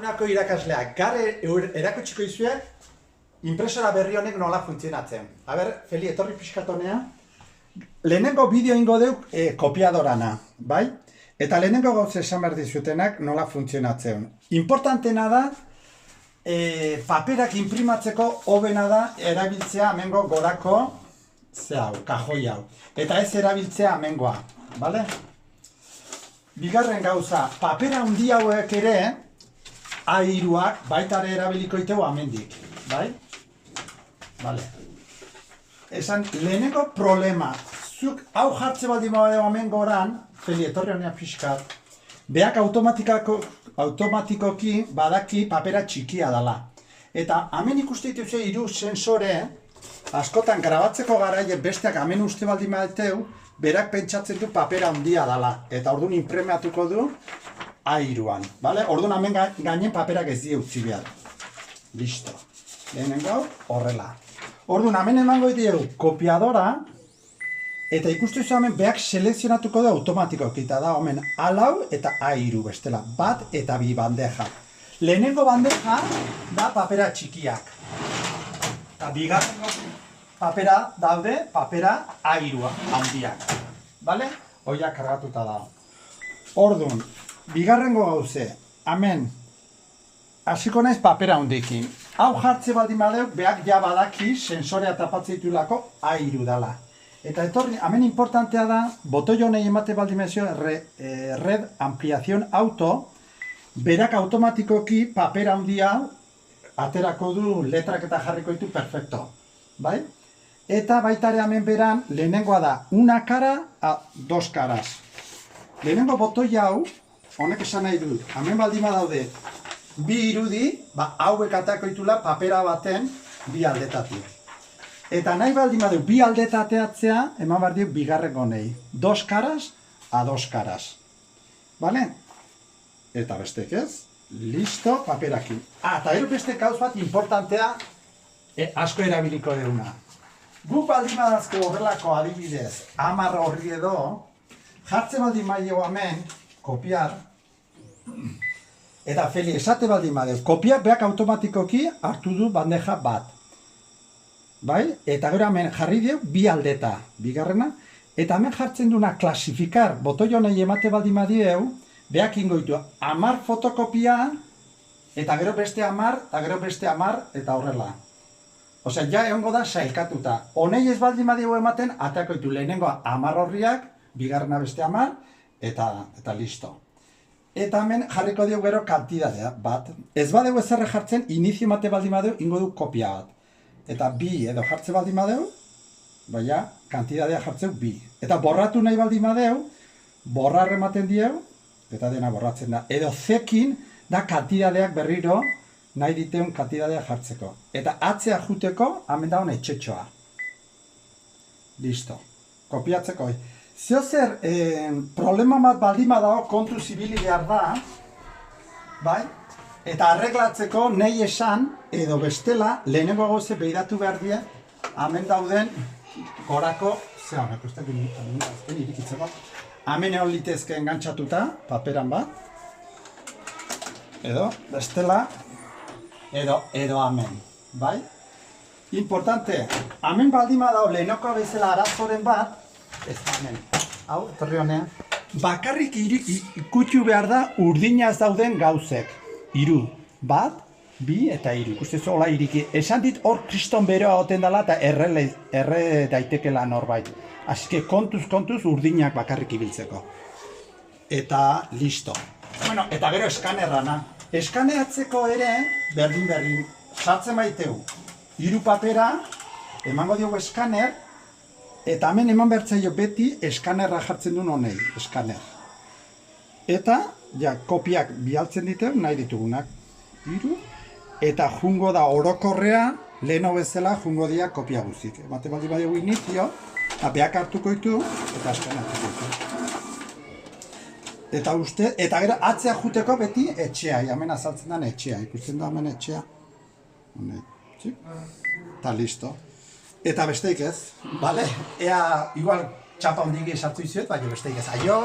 egunako irakasleak, gare erakutsiko izuek, impresora berri honek nola funtzionatzen. Feli, etorri pixkatonea. Lehenengo bideo ingo deuk kopiadorana, bai? Eta lehenengo gauz esan behar dizutenak nola funtzionatzen. Importantena da, paperak imprimatzeko hobena da erabiltzea hemengo gorako kajoi hau. Eta ez erabiltzea hemengoa, bale? Bigarren gauza, papera handi hauek ere, A3ak baitare erabiliko iteu amendik, bai? Bale. Esan, lehenengo problema, zuk hau jartze baldin badeo hemen goran, Feli, etorri honea pixkat, beak automatikoki badaki papera txikia dela. Eta hemen ikuste dituzu 3 sensore, askotan grabatzeko garaie besteak hemen uste baldin badeteu, berak pentsatzen du papera handia dela. Eta orduan inpremiatuko du A3an. Orduan hemen gainen paperak ez die utzi behar. Listo. Lehenengo horrela. Orduan hemen emango diegu kopiadora, eta ikustu hemen beak selekzionatuko du automatikoki, eta da hemen A4 eta A3 bestela, bat eta bi bandeja. Lehenengo bandeja da papera txikiak. Eta bigarrengo papera daude papera A3 handiak. Bale? Hoia kargatuta da. Orduan, bigarrengo gauze, hemen hasiko naiz papera handikin. Hau jartze baldin badeu, beak ja badaki sensorea tapatzen ditulako A3 dela. Eta etorri, hemen importantea da, botoi honei emate baldin mezio, red ampliación auto, berak automatikoki papera handia aterako du, letrak eta jarriko ditu perfecto. Bai? Eta baitare hemen beran, lehenengoa da, una cara a 2 caras. Lehenengo botoi hau, honek esan nahi dut, hemen baldin badaude, bi irudi, hauek atako ditula papera baten bi aldetatik. Eta nahi baldin badu bi aldeta ateatzea, eman behar diuk bigarrengo honei. 2 caras a 2 caras. Bale? Eta bestek ez? Listo, paperakin. Eta gero beste gauz bat importantea asko erabiliko deuna. Guk baldin badazko horrelako adibidez, 10 horri edo, jartze baldin badiogu hemen, kopiar, eta Feli, esate baldin badeu, kopiar beak automatikoki hartu du bandeja bat. Bai? Eta gero hemen jarri dieu bi aldeta, bigarrena, eta hemen jartzen duna klasifikar, botoi honei emate baldin badieu, beak ingo ditu 10 fotokopia, eta gero beste 10, eta gero beste 10, eta horrela. Osea, ja egongo da sailkatuta. Honei ez baldin badieu ematen, atako ditu lehenengoa 10 horriak, bigarrena beste 10, eta listo. Eta hemen jarriko dieu gero kantidadea bat. Ez badeu ezerre jartzen, inizio emate baldin badeu, ingo du kopia bat. Eta bi edo jartze baldin badeu, baina kantidadea jartzeu bi. Eta borratu nahi baldin badeu, borrar ematen dieu, eta dena borratzen da. Edo zekin da kantidadeak berriro nahi diteun kantidadea jartzeko. Eta atzea juteko, hemen da hon etxetxoa. Listo. Kopiatzeko. Zeo zer, problema bat baldin badago kontu zibili behar da, bai? Eta arreglatzeko nahi esan, edo bestela, lehenengo gauze behiratu behar die, hemen dauden gorako, zera, ikusten irikitzeko, hemen egon litezke engantzatuta, paperan bat, edo, bestela, edo hemen, bai? Importante, hemen baldin badao lehenoko bezala arazoren bat, ez hemen, hau, torri honean, bakarrik ikutxu behar da urdinaz dauden gauzek. 3, bat, bi eta 3. Ikustez hola iriki. Esan dit hor kriston beroa goten dela eta erre daitekela norbait. Así kontuz urdinak bakarrik ibiltzeko. Eta listo. Bueno, eta gero eskanerrana. Eskaneatzeko ere, berdin, sartzen baiteu. 3 papera, emango diogu eskaner, eta hemen eman bertzaio beti eskanerra jartzen duen honei, eskaner. Eta, ja, kopiak bialtzen ditu, nahi ditugunak, 3, eta jungo da orokorrea, leheno bezala jungo dira kopia guzik. Bate baldi badiogu inizio, eta beak hartuko ditu, eta askan hartuko ditu. Eta gero, atzea juteko beti etxea, hemen azaltzen den etxea, ikusten da hemen etxea. Eta listo. Eta besteik ez, bale? Ea, igual, txapa hondik esartu izuet, baina besteik ez. Aio!